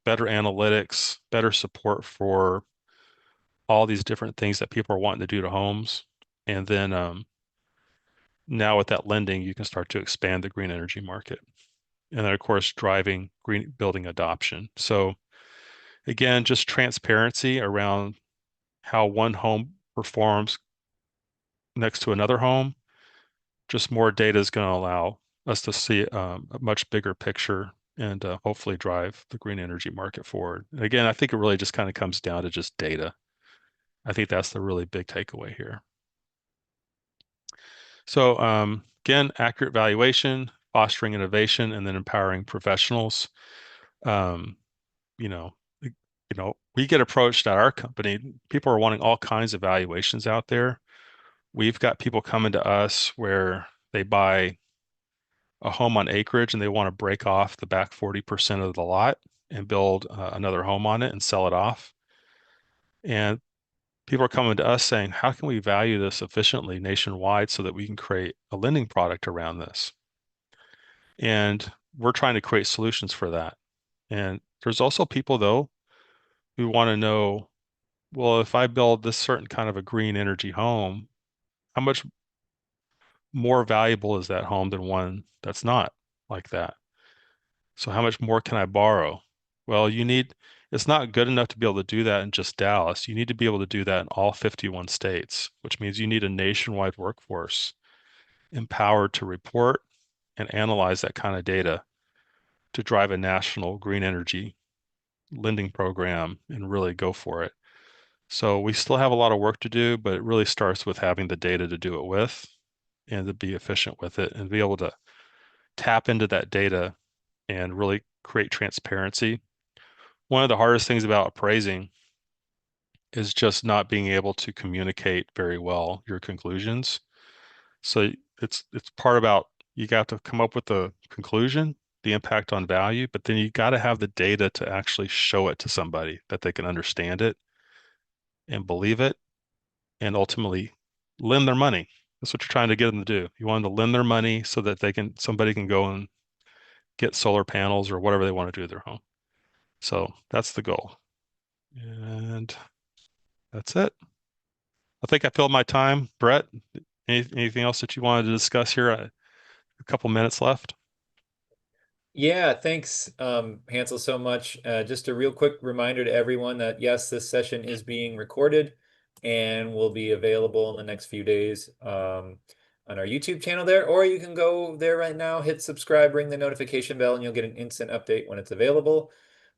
better analytics, better support for all these different things that people are wanting to do to homes. And then now with that lending, you can start to expand the green energy market. And then, of course, driving green building adoption. So again, just transparency around how one home performs next to another home. Just more data is going to allow us to see a much bigger picture and hopefully drive the green energy market forward. And again, I think it really just kind of comes down to just data. I think that's the really big takeaway here. So again, accurate valuation, fostering innovation, and then empowering professionals. Um, you know, we get approached at our company. People are wanting all kinds of valuations out there. We've got people coming to us where they buy a home on acreage and they want to break off the back 40% of the lot and build another home on it and sell it off. And people are coming to us saying, how can we value this efficiently nationwide so that we can create a lending product around this? And we're trying to create solutions for that. And there's also people, though, who want to know, well, if I build this certain kind of a green energy home, how much more valuable is that home than one that's not like that? So how much more can I borrow? Well, it's not good enough to be able to do that in just Dallas. You need to be able to do that in all 51 states, which means you need a nationwide workforce empowered to report and analyze that kind of data to drive a national green energy lending program and really go for it. So we still have a lot of work to do, but it really starts with having the data to do it with and to be efficient with it and be able to tap into that data and really create transparency. One of the hardest things about appraising is just not being able to communicate very well your conclusions. So it's part about you got to come up with the conclusion, the impact on value, but then you got to have the data to actually show it to somebody that they can understand it and believe it and ultimately lend their money. That's what you're trying to get them to do. You want them to lend their money so that somebody can go and get solar panels or whatever they want to do to their home. So that's the goal. And that's it. I think I filled my time. Brett, anything else that you wanted to discuss here? A couple minutes left. Yeah, thanks, Hansel, so much. Just a real quick reminder to everyone that yes, this session is being recorded and will be available in the next few days on our YouTube channel there, or you can go there right now, hit subscribe, ring the notification bell, and you'll get an instant update when it's available.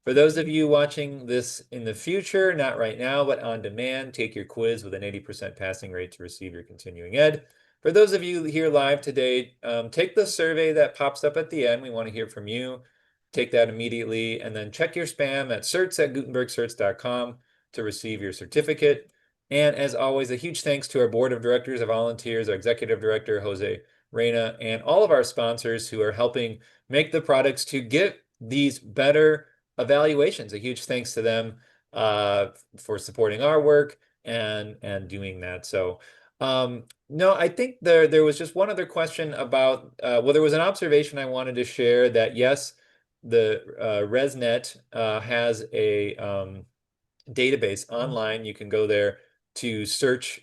For those of you watching this in the future, not right now, but on demand, take your quiz with an 80% passing rate to receive your continuing ed. For those of you here live today, take the survey that pops up at the end. We want to hear from you. Take that immediately, and then check your spam at certs@gutenbergcerts.com to receive your certificate. And as always, a huge thanks to our board of directors, our volunteers, our executive director, Jose Reyna, and all of our sponsors who are helping make the products to get these better evaluations. A huge thanks to them for supporting our work and doing that. So no, I think there was just one other question about well, there was an observation I wanted to share that yes, the ResNet has a database online. You can go there to search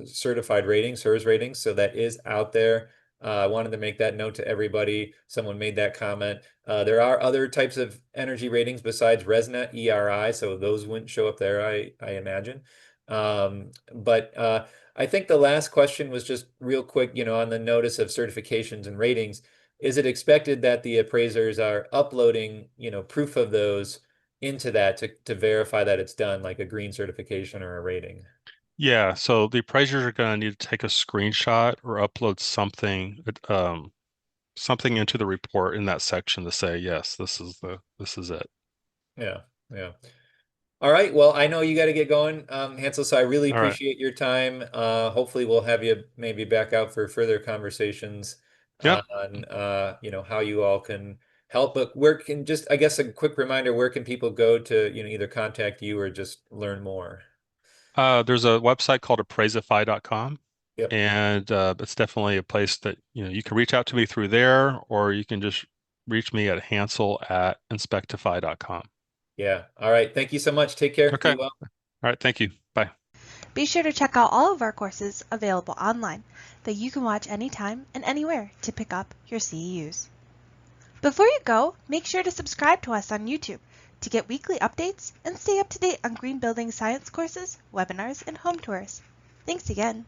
certified ratings, CERS ratings. So that is out there. I wanted to make that note to everybody. Someone made that comment. There are other types of energy ratings besides ResNet, ERI, so those wouldn't show up there, I imagine. But I think the last question was just real quick, on the notice of certifications and ratings. Is it expected that the appraisers are uploading, proof of those into that to verify that it's done, like a green certification or a rating? Yeah, so the appraisers are going to need to take a screenshot or upload something into the report in that section to say, yes, this is it. Yeah, yeah. All right. Well, I know you got to get going, Hansel, so I really All right. appreciate your time. Hopefully we'll have you maybe back out for further conversations Yep. on how you all can help book. Where can just, I guess, a quick reminder, where can people go to, either contact you or just learn more? There's a website called appraisify.com, Yep. and it's definitely a place that you can reach out to me through there, or you can just reach me at hansel@inspectify.com. Yeah. All right. Thank you so much. Take care. Okay. Be All well. right. Thank you. Bye. Be sure to check out all of our courses available online that you can watch anytime and anywhere to pick up your CEUs. Before you go, make sure to subscribe to us on YouTube to get weekly updates and stay up to date on green building science courses, webinars, and home tours. Thanks again.